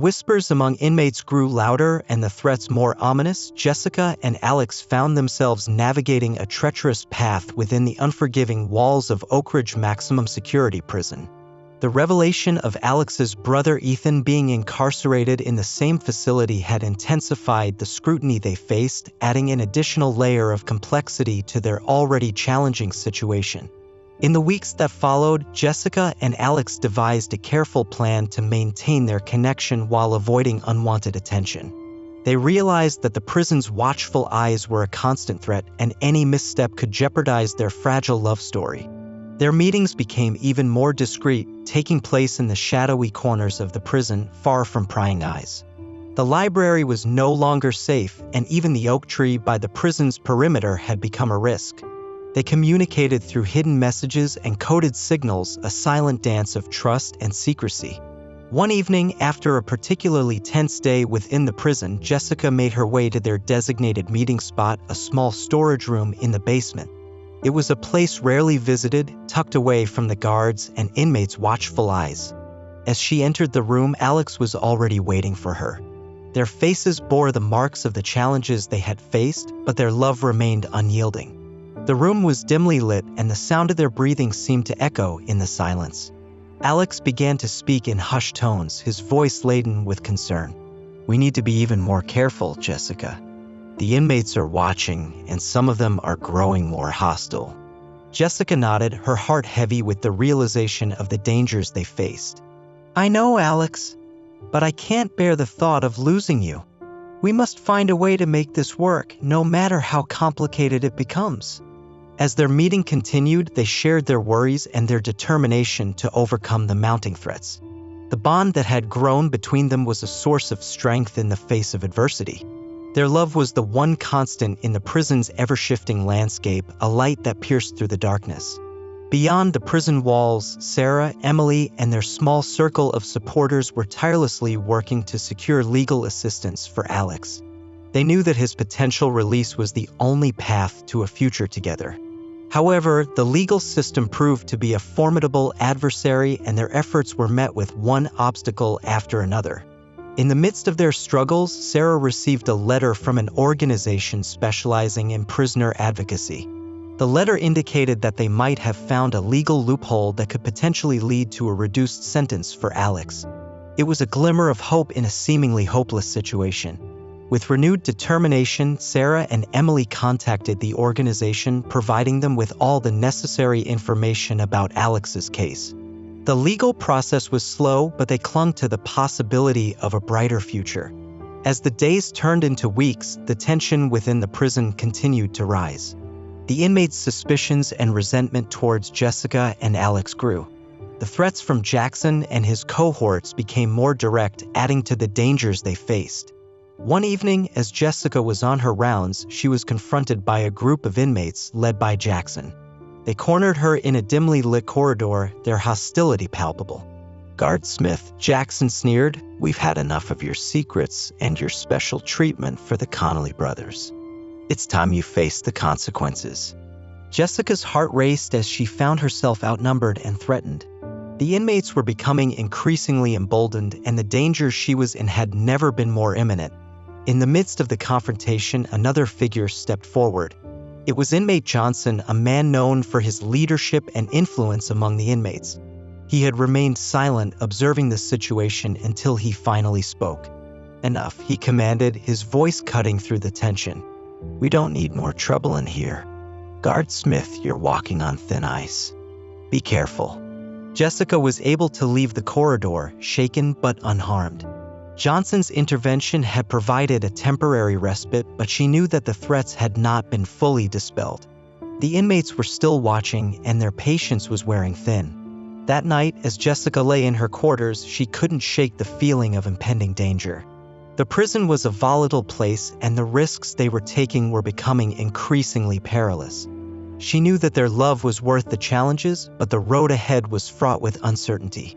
whispers among inmates grew louder and the threats more ominous. Jessica and Alex found themselves navigating a treacherous path within the unforgiving walls of Oak Ridge Maximum Security Prison. The revelation of Alex's brother Ethan being incarcerated in the same facility had intensified the scrutiny they faced, adding an additional layer of complexity to their already challenging situation. In the weeks that followed, Jessica and Alex devised a careful plan to maintain their connection while avoiding unwanted attention. They realized that the prison's watchful eyes were a constant threat, and any misstep could jeopardize their fragile love story. Their meetings became even more discreet, taking place in the shadowy corners of the prison, far from prying eyes. The library was no longer safe, and even the oak tree by the prison's perimeter had become a risk. They communicated through hidden messages and coded signals, a silent dance of trust and secrecy. One evening, after a particularly tense day within the prison, Jessica made her way to their designated meeting spot, a small storage room in the basement. It was a place rarely visited, tucked away from the guards and inmates' watchful eyes. As she entered the room, Alex was already waiting for her. Their faces bore the marks of the challenges they had faced, but their love remained unyielding. The room was dimly lit, and the sound of their breathing seemed to echo in the silence. Alex began to speak in hushed tones, his voice laden with concern. "We need to be even more careful, Jessica. The inmates are watching, and some of them are growing more hostile." Jessica nodded, her heart heavy with the realization of the dangers they faced. "I know, Alex, but I can't bear the thought of losing you. We must find a way to make this work, no matter how complicated it becomes." As their meeting continued, they shared their worries and their determination to overcome the mounting threats. The bond that had grown between them was a source of strength in the face of adversity. Their love was the one constant in the prison's ever-shifting landscape, a light that pierced through the darkness. Beyond the prison walls, Sarah, Emily, and their small circle of supporters were tirelessly working to secure legal assistance for Alex. They knew that his potential release was the only path to a future together. However, the legal system proved to be a formidable adversary, and their efforts were met with one obstacle after another. In the midst of their struggles, Sarah received a letter from an organization specializing in prisoner advocacy. The letter indicated that they might have found a legal loophole that could potentially lead to a reduced sentence for Alex. It was a glimmer of hope in a seemingly hopeless situation. With renewed determination, Sarah and Emily contacted the organization, providing them with all the necessary information about Alex's case. The legal process was slow, but they clung to the possibility of a brighter future. As the days turned into weeks, the tension within the prison continued to rise. The inmates' suspicions and resentment towards Jessica and Alex grew. The threats from Jackson and his cohorts became more direct, adding to the dangers they faced. One evening, as Jessica was on her rounds, she was confronted by a group of inmates led by Jackson. They cornered her in a dimly lit corridor, their hostility palpable. "Guard Smith," Jackson sneered, "we've had enough of your secrets and your special treatment for the Connolly brothers. It's time you face the consequences." Jessica's heart raced as she found herself outnumbered and threatened. The inmates were becoming increasingly emboldened, and the danger she was in had never been more imminent. In the midst of the confrontation, another figure stepped forward. It was inmate Johnson, a man known for his leadership and influence among the inmates. He had remained silent, observing the situation until he finally spoke. "Enough," he commanded, his voice cutting through the tension. "We don't need more trouble in here. Guard Smith, you're walking on thin ice. Be careful." Jessica was able to leave the corridor, shaken but unharmed. Johnson's intervention had provided a temporary respite, but she knew that the threats had not been fully dispelled. The inmates were still watching, and their patience was wearing thin. That night, as Jessica lay in her quarters, she couldn't shake the feeling of impending danger. The prison was a volatile place, and the risks they were taking were becoming increasingly perilous. She knew that their love was worth the challenges, but the road ahead was fraught with uncertainty.